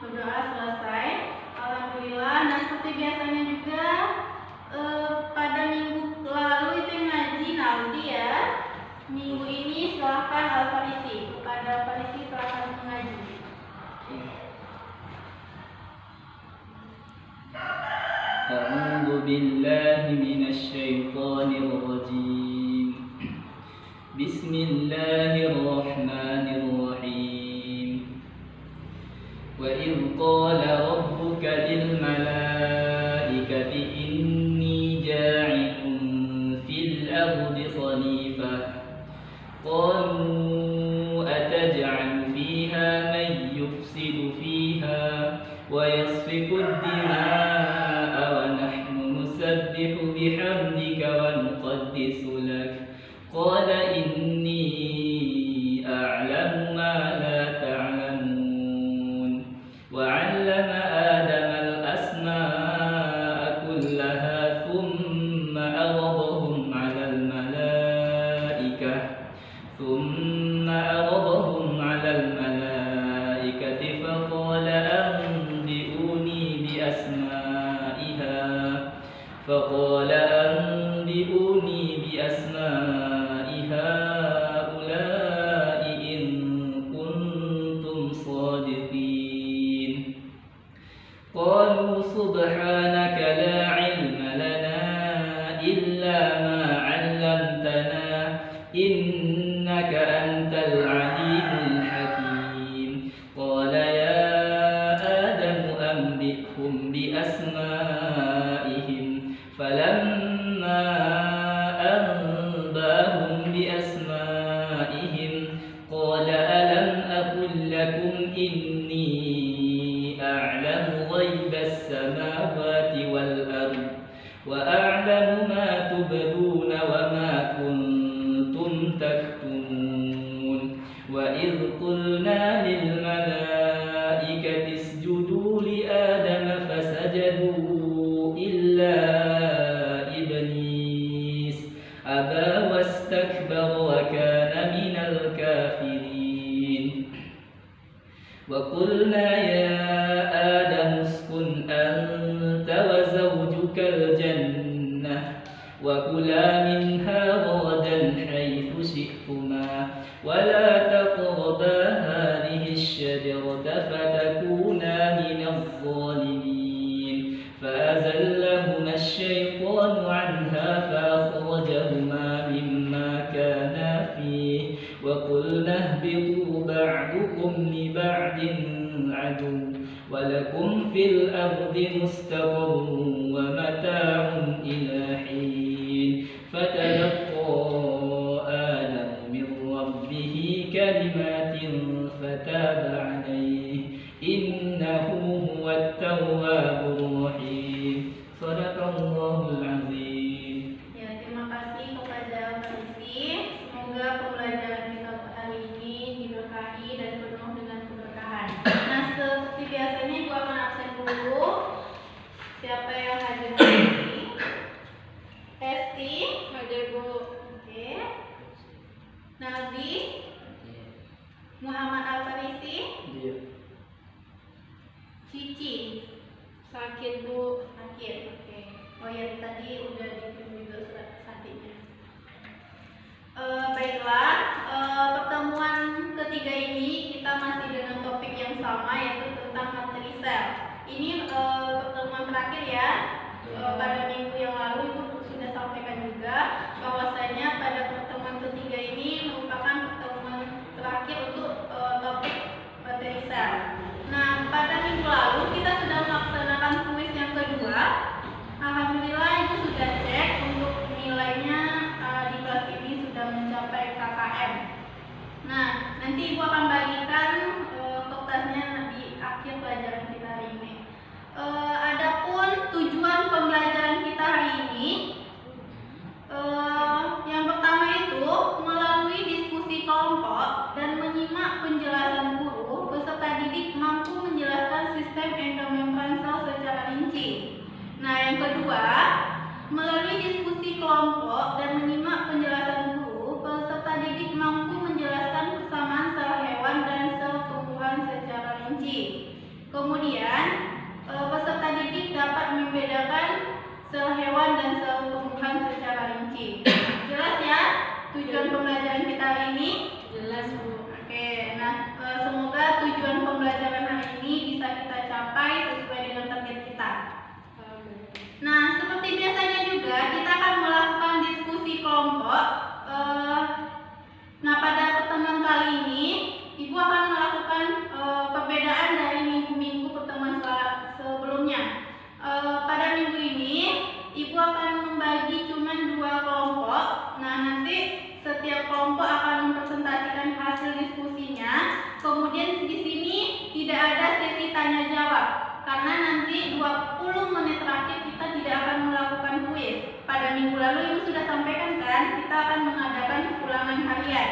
Berdoa selesai. Alhamdulillah. Nah, seperti biasanya juga pada minggu lalu itu yang ngaji nanti ya. Minggu ini silahkan Al-Farisi. Kepada Al-Farisi silahkan mengaji. أعوذ بالله من الشيطان الرجيم. بسم الله الرحمن الرحيم. وإذ قال ربك للملائكة إني جاعل في الأرض خليفة قالوا أتجعل فيها من يفسد فيها ويسفك الدماء ونحن نسبح بحمدك ونقدس لك قال إني أعلم ما لا تعلمون وعلم آدم الأسماء كلها ثم عرضهم على الملائكة فقال أنبئوني بأسماء هؤلاء إن كنتم صادقين قالوا سبحانك لا علم لنا إلا ما علمتنا إنك أنت العليم الحكيم قال يا آدم أنبئهم بأسمائهم فلما أنباهم بأسمائهم قال ألم أقل لكم إني أعلم غيب السماوات والأرض وأعلم ما تبدون وما كنتم تكتمون وإذ قلنا للملائكة اسجدوا لآدم فسجدوا إلا إبليس أبى واستكبر وكان من الكافرين وقلنا يا آدم اسكن أنت وزوجك الجنة وكلا منها رغدا حيث شئتما ولا تقربا هذه الشجرة فتكونا من الظالمين فأزلهما الشيطان عنها فأخرجهما مما كانا فيه وقلنا اهبطوا بعضكم لبعض عدو ولكم في الأرض مستقر ومتاع إلى حين فتلقى آدم من ربه كلمات فتاب عليه إنه هو التواب الرحيم صدق الله العظيم. Ya, terima kasih kepada Farisi. Semoga pembelajaran kita hari ini diberkahi dan penuh dengan keberkahan. Nah, seperti biasanya Ibu akan absen dulu. Siapa yang hadir hari ini? Esti, hadir Bu. Oke. Nabi, Muhammad Al-Farisi, Iya. Cici, sakit Bu, sakit. Oke. Oh ya, tadi udah dikirim juga surat sakitnya. Baiklah, pertemuan ketiga ini kita masih dengan topik yang sama yaitu tentang materi sel. Ini pertemuan terakhir ya. Pada minggu yang lalu Ibu sudah sampaikan juga bahwasanya pada pertemuan ketiga ini merupakan pertemuan terakhir untuk topik materi sel. Nah, pada minggu lalu kita sudah melaksanakan kuis yang kedua. Alhamdulillah Ibu sudah cek untuk nilainya di kelas ini sudah mencapai KKM. Nah, nanti Ibu akan bagikan kertasnya di akhir pelajaran kita hari ini. Adapun tujuan pembelajaran kita hari ini, yang pertama itu melalui diskusi kelompok dan menyimak penjelasan guru, peserta didik mampu menjelaskan sistem endomembran sel secara rinci. Nah, yang kedua, melalui diskusi kelompok dan menyimak penjelasan guru, peserta didik mampu menjelaskan persamaan sel hewan dan sel tumbuhan secara rinci. Kemudian peserta didik dapat membedakan sel hewan dan sel tumbuhan secara rinci. Jelas ya tujuan pembelajaran kita hari ini? Jelas, Bu. Oke, nah semoga tujuan pembelajaran hari ini bisa kita capai sesuai dengan target kita. Nah, seperti biasanya juga kita akan melakukan diskusi kelompok. Nah, pada pertemuan kali ini Ibu akan melakukan perbedaan dari minggu-minggu pertemuan sebelumnya. Pada minggu ini Ibu akan membagi cuma 2 kelompok. Nah, nanti setiap kelompok akan mempresentasikan hasil diskusinya. Kemudian di sini tidak ada sesi tanya jawab karena nanti 20 menit terakhir kita tidak akan melakukan kuis. Pada minggu lalu Ibu sudah sampaikan kan, kita akan mengadakan ulangan harian.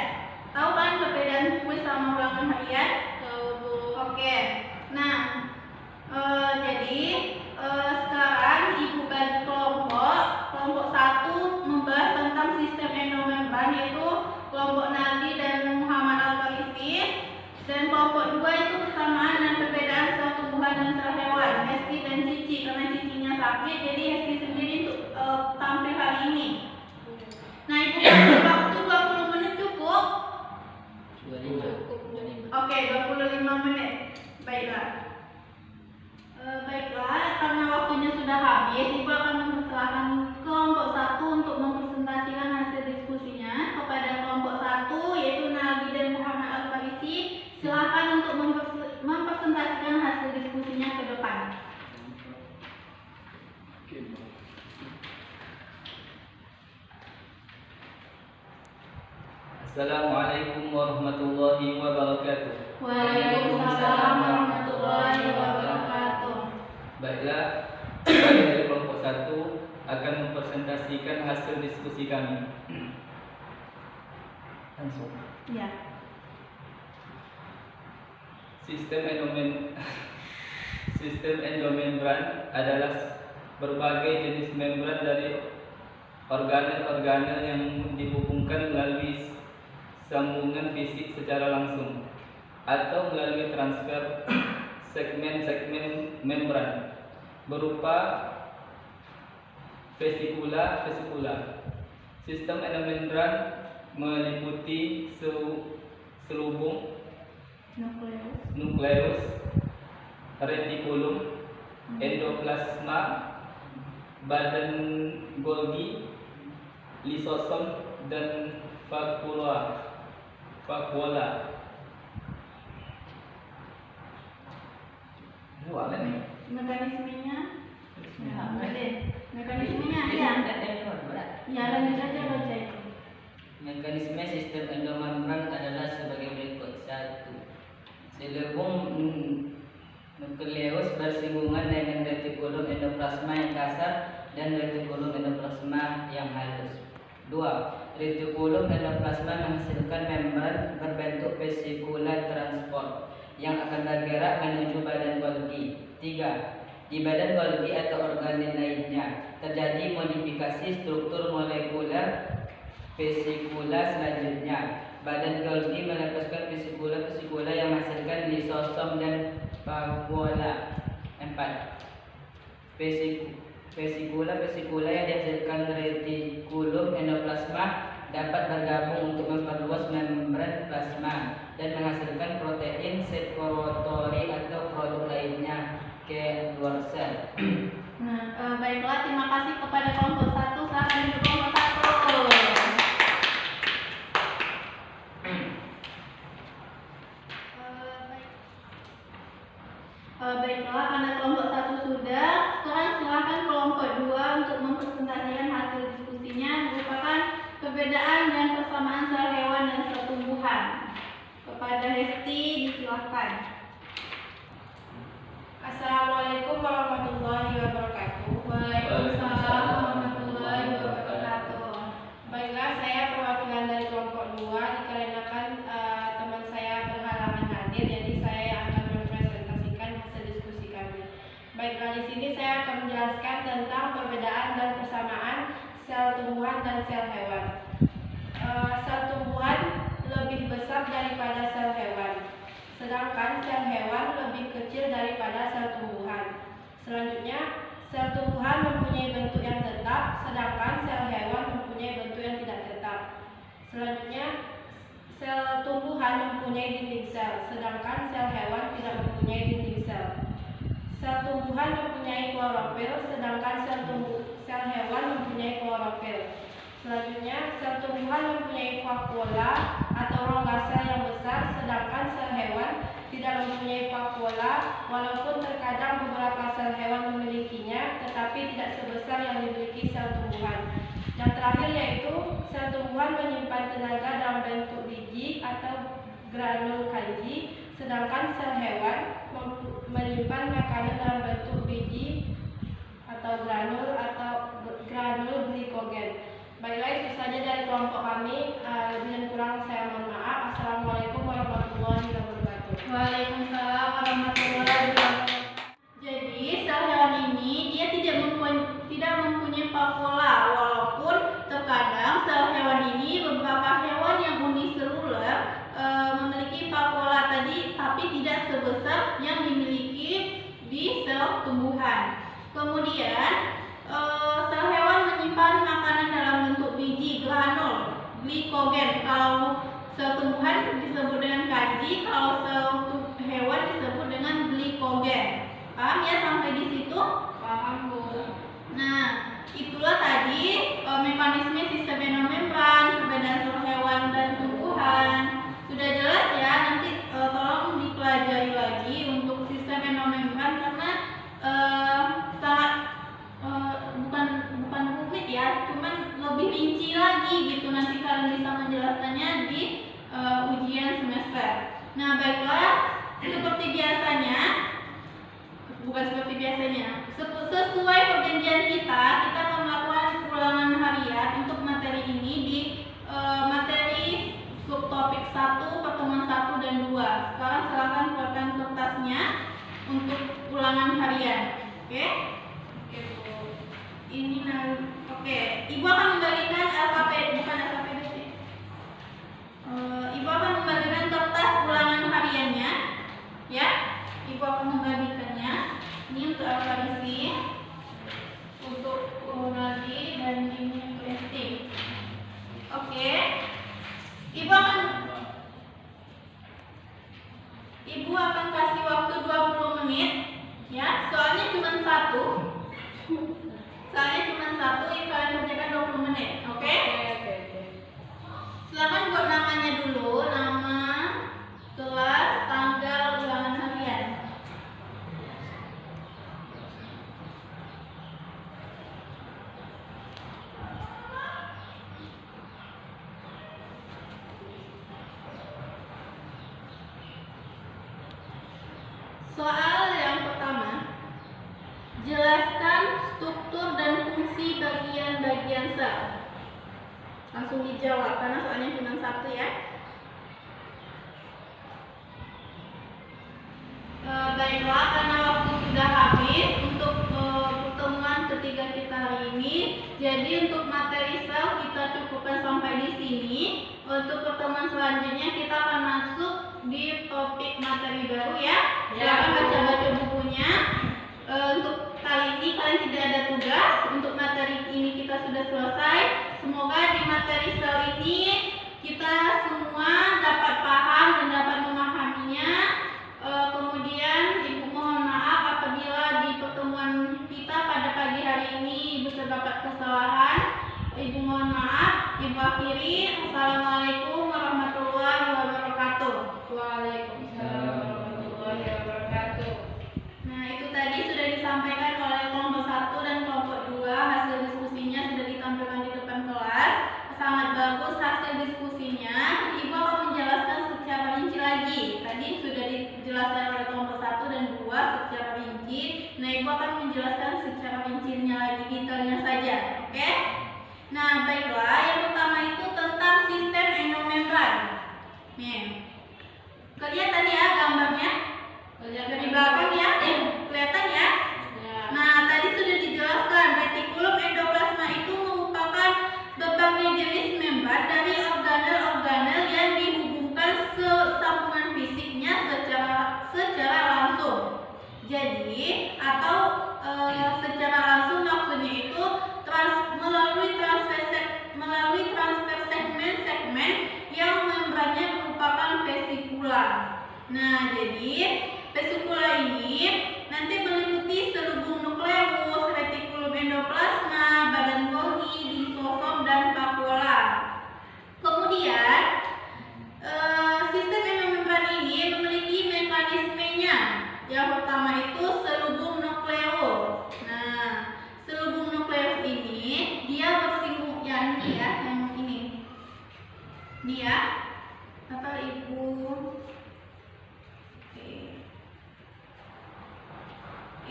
Tahu kan perbedaan kuis sama ulangan harian? Tahu, Bu. Oke. Nah, jadi sekarang Ibu bagi kelompok. Kelompok 1 membahas tentang sistem endomembran, yaitu kelompok Nabi dan Muhammad Al-Farisi. Dan kelompok 2 itu persamaan dan perbedaan sel tumbuhan dan sel hewan, Hesti dan Cici. Karena Cicinya sakit, jadi Hesti sendiri untuk tampil hari ini. Nah, Ibu kasih waktu 20 menit cukup? 25. Oke, 25 menit. Baiklah. Baiklah, karena waktunya sudah habis, Ibu akan mempersilahkan kelompok 1 untuk mempresentasikan hasil diskusinya kepada kelompok 1, yaitu Nabi dan Muhammad Al-Farisi. Silakan untuk mempresentasikan hasil diskusinya ke depan. Assalamualaikum warahmatullahi wabarakatuh. Waalaikumsalam warahmatullahi wabarakatuh. Baiklah, kami dari kelompok 1 akan mempresentasikan hasil diskusi kami. Langsung. Ya. Sistem endomembran adalah berbagai jenis membran dari organel-organel yang dihubungkan melalui sambungan fisik secara langsung atau melalui transfer segmen-segmen membran berupa vesikula. Sistem endomembran meliputi selubung, nukleus, retikulum, endoplasma, badan Golgi, lisosom, dan vakuola. Luar nih. Mekanismenya? Ya, boleh. Mekanismenya ya. Ya, lanjut aja baca itu. Mekanisme sistem endomembran adalah sebagai berikut. 1. Selubung nukleus bersinggungan dengan retikulum endoplasma yang kasar dan retikulum endoplasma yang halus. 2. Retikulum endoplasma menghasilkan membran berbentuk vesikula transport yang akan bergerak menuju badan Golgi. 3. Di badan Golgi atau organel lainnya terjadi modifikasi struktur molekuler vesikula selanjutnya. Badan Golgi melepaskan vesikula yang menghasilkan lisosom dan vakuola. 4. Vesikula yang dihasilkan retikulum endoplasma dapat bergabung untuk memperluas membran plasma dan menghasilkan protein, sekretori atau produk lainnya ke luar sel. Nah, baiklah, terima kasih kepada kelompok 1. Silakan untuk kelompok 1. Baiklah, karena kelompok 1 sudah, sekarang silakan kelompok 2 untuk mempresentasikan hasil diskusinya merupakan perbedaan dan persamaan sel hewan dan sel tumbuhan. Kepada Hesti, disilahkan. Assalamualaikum warahmatullahi wabarakatuh. Waalaikumsalam warahmatullahi wabarakatuh. Baiklah, saya perwakilan dari kelompok 2 dikarenakan teman saya berhalangan hadir, jadi saya akan mempresentasikan hasil diskusi kami. Baiklah, di sini saya akan menjelaskan tentang perbedaan dan persamaan sel tumbuhan dan sel hewan. Sel tumbuhan lebih besar daripada sel hewan. sedangkan sel hewan lebih kecil daripada sel tumbuhan. Selanjutnya, sel tumbuhan mempunyai bentuk yang tetap, sedangkan sel hewan mempunyai bentuk yang tidak tetap. Selanjutnya, sel tumbuhan mempunyai dinding sel, sedangkan sel hewan tidak mempunyai dinding sel. Sel tumbuhan mempunyai klorofil, sedangkan sel hewan mempunyai klorofil. Selanjutnya, sel tumbuhan mempunyai vakuola atau rongga sel yang besar, sedangkan sel hewan tidak mempunyai vakuola, walaupun terkadang beberapa sel hewan memilikinya, tetapi tidak sebesar yang dimiliki sel tumbuhan. Yang terakhir yaitu sel tumbuhan menyimpan tenaga dalam bentuk biji atau granul kanji, sedangkan sel hewan menyimpan makanan dalam bentuk biji atau granul glikogen. Baiklah, itu saja dari kelompok kami. Lebih dan kurang saya mohon maaf. Assalamualaikum warahmatullahi wabarakatuh. Waalaikumsalam warahmatullahi wabarakatuh. Jadi sel hewan ini dia tidak mempunyai vakuola, walaupun terkadang sel hewan ini beberapa hewan yang uniseluler memiliki vakuola tadi, tapi tidak sebesar yang dimiliki di sel tumbuhan. Kemudian sel hewan menyimpan makanan dalam bentuk biji granul glikogen. Kalau sel tumbuhan disebut dengan kanji, kalau sel hewan disebut dengan glikogen. Paham ya sampai di situ? Paham, Bu. Nah, itulah tadi mekanisme sistem enomembran, perbedaan sel hewan dan tumbuhan. Sudah jelas ya? Nanti tolong dipelajari lagi untuk sistem enomembran karena sangat bukan rumit ya, cuman lebih rinci lagi gitu. Nanti kalian bisa menjelaskannya di ujian semester. Nah, baiklah, seperti biasanya, sesuai perjanjian kita akan melakukan ulangan harian untuk materi ini di materi subtopik 1, pertemuan 1 dan 2. Sekarang silakan keluarkan kertasnya untuk ulangan harian. Oke? Oke, Bu. Ini oke. Ibu akan membagikan Ibu akan membagikan kertas ulangan hariannya, ya. Ibu akan membagikannya. Ini untuk Alfarisi, untuk Nadi, dan ini untuk Esti. Oke. Ibu akan kasih waktu 20 menit, ya. Soalnya cuma satu. Ini kalian kerjakan 20 menit, oke? Silakan buat namanya dulu, nama, kelas, tanggal, ulangan harian. Soal yang pertama, jelaskan struktur dan fungsi bagian-bagian sel. Langsung dijawab karena soalnya cuma satu ya. Baiklah, karena waktu sudah habis untuk pertemuan ketiga kita hari ini. Jadi untuk materi sel kita cukupkan sampai di sini. Untuk pertemuan selanjutnya kita akan masuk di topik materi baru ya. Silakan baca-baca bukunya. Untuk kali ini kalian tidak ada tugas. Untuk materi ini kita sudah selesai. Semoga di materi sel ini kita semua dapat paham dan dapat memahaminya. Kemudian Ibu mohon maaf apabila di pertemuan kita pada pagi hari ini Ibu terdapat kesalahan. Ibu mohon maaf. Ibu akhiri. Assalamualaikum warahmatullahi wabarakatuh. Waalaikumsalam warahmatullahi wabarakatuh. Nah, itu tadi sudah disampaikan oleh kelompok 1 dan kelompok 2. Hasil diskusinya sudah ditampilkan di depan kelas. Sangat bagus hasil diskusinya. Ibu akan menjelaskan secara rinci lagi. Tadi sudah dijelaskan oleh kelompok 1 dan 2 secara rinci. Nah, Ibu akan menjelaskan secara rincinya lagi, detailnya saja. Oke? Nah, baiklah. Yang pertama itu tentang sistem enomembran. Nih. Kelihatan ya gambarnya? Dari belakang ya? Kelihatan ya? Nah, tadi sudah dijelaskan retikulum endoplasma itu merupakan berbagai jenis membran dari organel-organel yang dihubungkan sesambungan fisiknya secara atau secara langsung maksudnya itu melalui transfer segmen-segmen yang membrannya merupakan vesikula. Nah, jadi vesikula ini nanti meliputi selubung nukleus, retikulum endoplasma, badan Golgi, lisosom, dan vakuola. Kemudian sistem endomembran ini memiliki mekanismenya. Yang pertama itu selubung nukleus. Nah, selubung nukleus ini dia bersinggungan yang ini. Dia apa Ibu?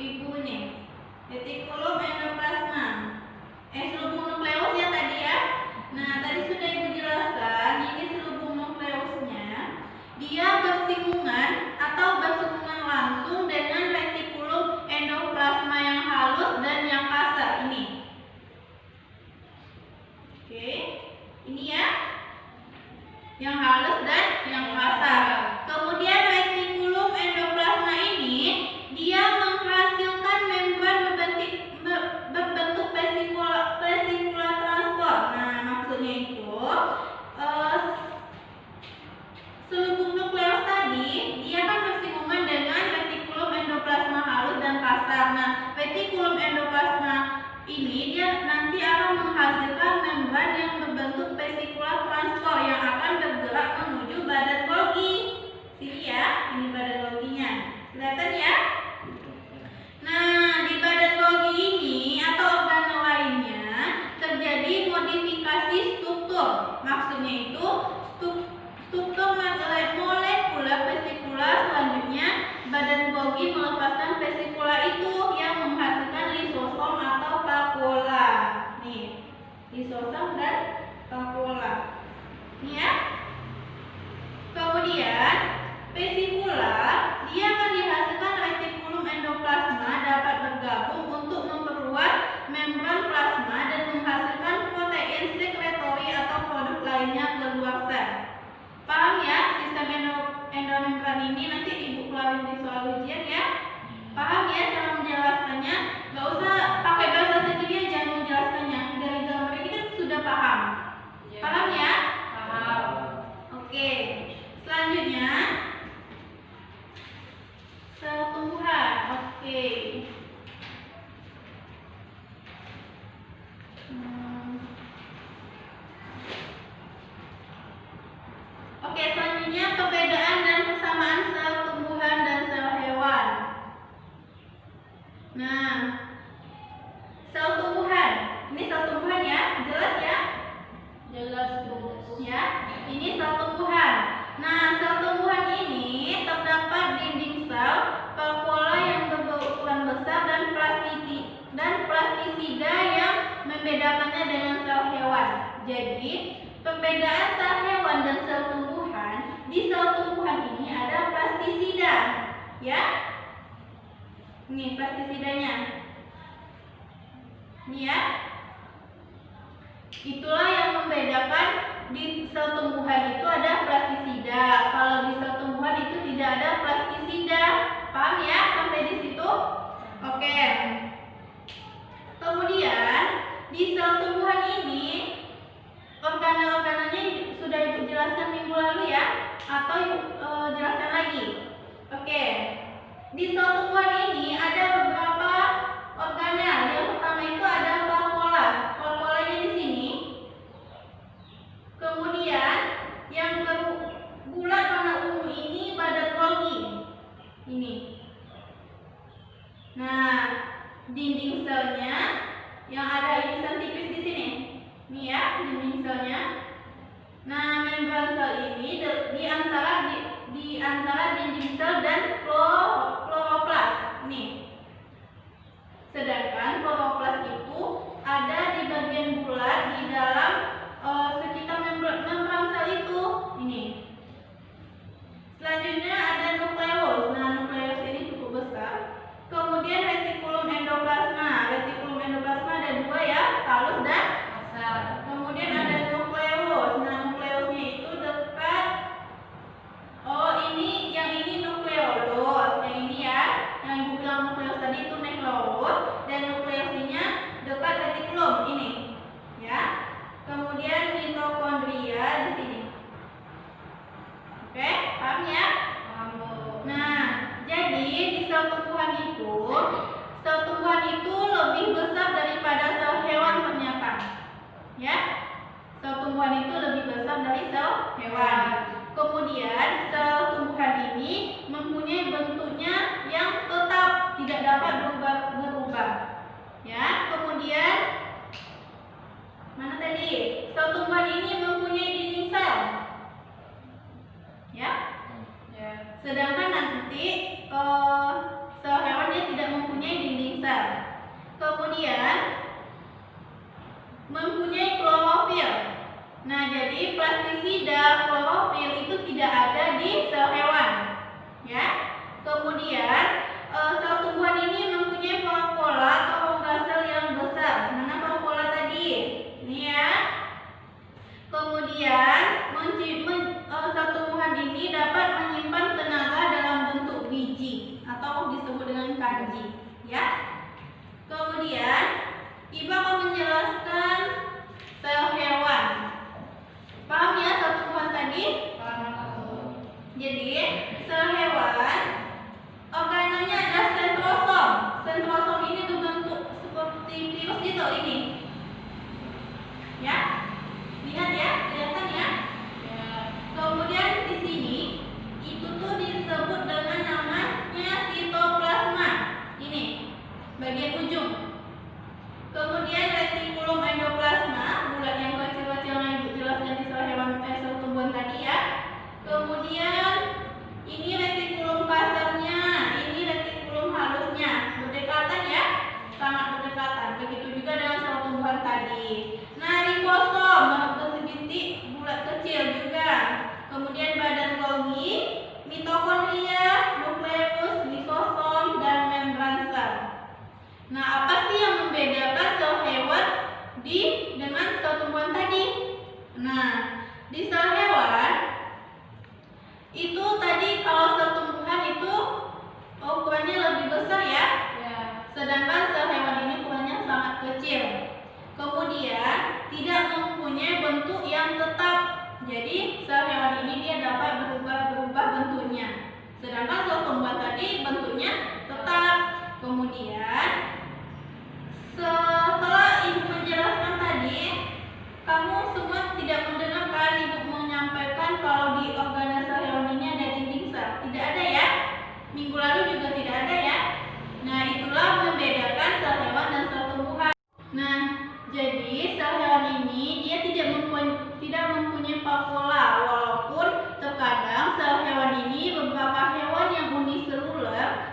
Ibu nih, retikulum endoplasma. Selubung nukleus ya tadi ya. Nah, tadi sudah Ibu jelaskan, ini selubung nukleusnya. Dia bersinggungan atau bersinggungan langsung dengan retikulum endoplasma yang halus dan yang kasar ini. Oke, ini ya. Yang halus dan yang kasar. Kemudian retikulum endoplasma ini dia menghasilkan membran berbentuk vesikula transport. Nah, maksudnya itu selubung nukleus tadi dia kan bersinggungan dengan retikulum endoplasma halus dan kasar. Nah, retikulum endoplasma ini dia nanti akan menghasilkan membran yang berbentuk vesikula transport yang akan bergerak menuju badan Golgi. Sini ya, ini badan Golginya. Kelihatan ya? Nah, di badan Golgi ini atau organel lainnya terjadi modifikasi struktur. Maksudnya itu struktur molekuler vesikula. Selanjutnya badan Golgi melepaskan vesikula itu yang menghasilkan lisosom atau vakuola. Nih, lisosom dan vakuola. Ini ya. Kemudian vesikula dia akan dihasilkan retikulum endoplasma dapat bergabung untuk memperluas membran plasma dan menghasilkan protein sekretori atau produk lainnya keluar sel. Paham ya sistem endomembran ini? Nanti Ibu keluarin di soal ujian ya. Paham ya cara menjelaskannya? Gak usah pakai bahasa sendiri aja menjelaskannya. Dari gambar ini kan sudah paham. Paham ya? Paham. Oke. Selanjutnya sel tumbuhan. Oke. Oke, selanjutnya perbedaan dan persamaan sel tumbuhan dan sel hewan. Nah, sel tumbuhan. Ini sel tumbuhan ya, jelas ya? Jelas Bu. Ya, ini sel tumbuhan. Nah, sel tumbuhan ini terdapat dinding sel, vakuola yang berukuran besar dan plastisida yang membedakannya dengan sel hewan. Jadi, perbedaan sel hewan dan sel tumbuhan, di sel tumbuhan ini ada plastisida, ya. Ini plastisidanya. Ini ya. Itulah yang membedakan di sel tumbuhan itu ada plastisida. Kalau di sel tumbuhan itu tidak ada plastisida. Paham ya sampai di situ? Oke. Kemudian di sel tumbuhan ini organel-organelnya sudah Ibu jelaskan minggu lalu ya, atau Ibu jelaskan lagi. Oke. Di sel tumbuhan ini ada beberapa organel. Yang pertama itu ada vakuola. Vakuolanya di sini. Kemudian yang bulat warna ungu ini badan Golgi. Ini. Nah, dinding selnya yang ada irisan tipis di sini. Ini ya, dinding selnya. Nah, membran sel ini di antara dinding sel dan kloroplas. Nih. Sedangkan kloroplas itu ada di bagian bulat di dalam sekitar membran sel itu. Ini. Selanjutnya ada nukleus. Nah, nukleus ini cukup besar. Kemudian retikulum endoplasma. Retikulum endoplasma ada dua ya, halus dan Kasar. kemudian ada nukleus. Nah, nukleusnya itu dekat. Oh, ini yang ini nukleolus. Yang ini ya, yang nukleus tadi itu nukleus dan nukleusnya dekat retikulum ini, ya. Kemudian mitokondria di sini. Oke, paham ya? Nah, jadi di sel tumbuhan itu lebih besar daripada sel hewan ternyata, ya. Sel tumbuhan itu lebih besar dari sel hewan. Kemudian sel tumbuhan ini mempunyai bentuknya yang tetap, tidak dapat berubah. Ya, kemudian mana tadi? Sel tumbuhan ini mempunyai dinding sel. Ya. Sedangkan nanti sel hewan dia tidak mempunyai dinding sel. Kemudian mempunyai klorofil. Nah, jadi plastisida klorofil itu tidak ada di sel hewan, ya. Kemudian sel tumbuhan ini mempunyai vakuola atau rongga sel yang besar. Mana vakuola tadi? Ini ya. Kemudian sel tumbuhan ini dapat menyimpan tenaga dalam bentuk biji atau disebut dengan kanji, ya. Kemudian Ibu akan menjelaskan sel hewan. Paham ya sel tumbuhan tadi? Paham. Jadi sel hewan organelnya ada sentrosom. Sentrosom ini berbentuk seperti virus gitu ini. Ya. Lihat ya, kelihatan ya? Kemudian di sini itu tuh disebut dengan namanya sitoplasma. Ini bagian ujung. Kemudian retikulum endoplasma, bulat yang kecil-kecil yang Ibu jelaskan di sel hewan sel tumbuhan tadi ya. Kemudian ini retikulum kasarnya, ini retikulum halusnya, berdekatan ya, sangat berdekatan. Begitu juga dengan sel tumbuhan tadi. Nah, ribosom bentuk bintik bulat kecil juga. Kemudian badan Golgi, mitokondria, nukleus, lisosom, dan membran sel. Nah, apa sih yang membedakan sel hewan dengan sel tumbuhan tadi? Nah, di sel hewan itu tadi kalau sel tumbuhan itu ukurannya lebih besar ya. Sedangkan sel hewan ini ukurannya sangat kecil. Kemudian tidak mempunyai bentuk yang tetap. Jadi sel hewan ini dia dapat berubah bentuknya. Sedangkan sel tumbuhan tadi bentuknya tetap. Kemudian setelah Ibu menjelaskan tadi, kamu semua tidak mendengarkan Ibu menyampaikan kalau di organel sel hewan ini ada dinding sel. Tidak ada ya? Minggu lalu juga tidak ada ya? Nah, itulah membedakan sel hewan dan sel tumbuhan. Nah, jadi sel hewan ini dia tidak mempunyai vakuola, walaupun terkadang sel hewan ini beberapa hewan yang uniseluler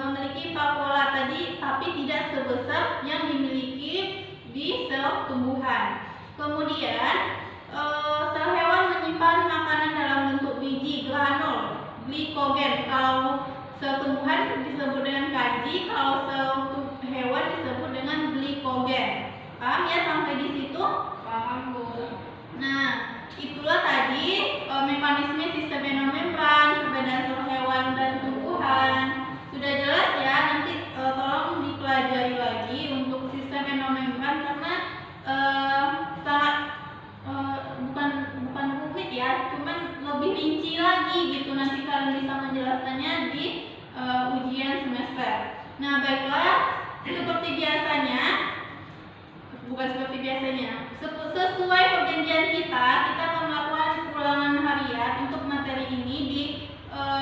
memiliki vakuola tadi, tapi tidak sebesar yang dimiliki di sel tumbuhan. Kemudian sel hewan menyimpan makanan dalam bentuk biji granul, glikogen. Kalau sel tumbuhan disebut dengan kanji, kalau sel hewan disebut dengan glikogen. Paham ya sampai di situ? Paham, Bu. Nah, itulah tadi mekanisme sistem enomembran, perbedaan sel hewan dan tumbuhan. Sudah jelas ya? Nanti tolong dipelajari lagi untuk sistem enomembran karena sangat bukan rumit ya, cuman lebih rinci lagi gitu. Nanti kalian bisa menjelaskannya di ujian semester. Nah, baiklah, seperti biasanya. Bukan seperti biasanya. Sesuai perjanjian kita akan melakukan ulangan harian untuk materi ini di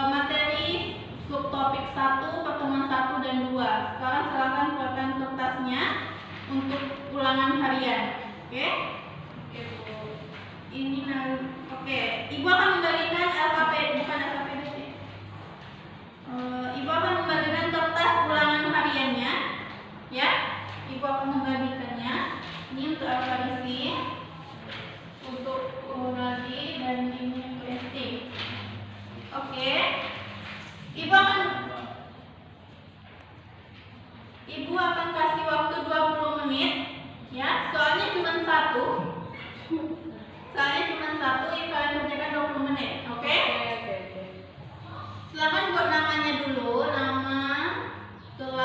materi subtopik 1, pertemuan 1 dan 2. Sekarang silakan keluarkan kertasnya untuk ulangan harian. Oke? Oke, Bu. Ini oke. Ibu akan membagikan LKPD sih. Ibu akan membagikan kertas ulangan hariannya. Ya? Ibu akan membagikannya. Ini untuk LKPD, untuk Nadi dan ini untuk ST. Oke. Ibu akan kasih waktu 20 menit ya. Soalnya cuma satu. Kalian kerjakan 20 menit. Oke? Silakan buat namanya dulu, nama, kelas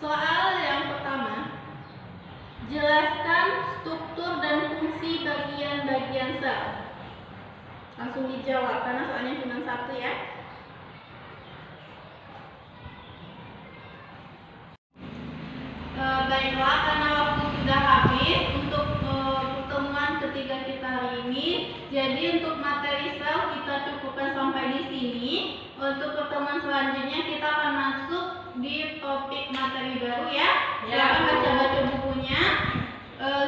Soal yang pertama, jelaskan struktur dan fungsi bagian-bagian sel. Langsung dijawab karena soalnya cuma satu ya. Baiklah, karena waktu sudah habis untuk pertemuan ketiga kita hari ini. Jadi untuk materi sel kita cukupkan sampai di sini. Untuk pertemuan selanjutnya kita akan masuk di topik materi baru ya. Silakan baca-baca bukunya.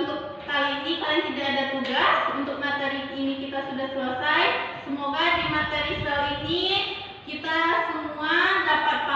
Untuk kali ini kalian tidak ada tugas. Untuk materi ini kita sudah selesai. Semoga di materi sel ini kita semua dapat paham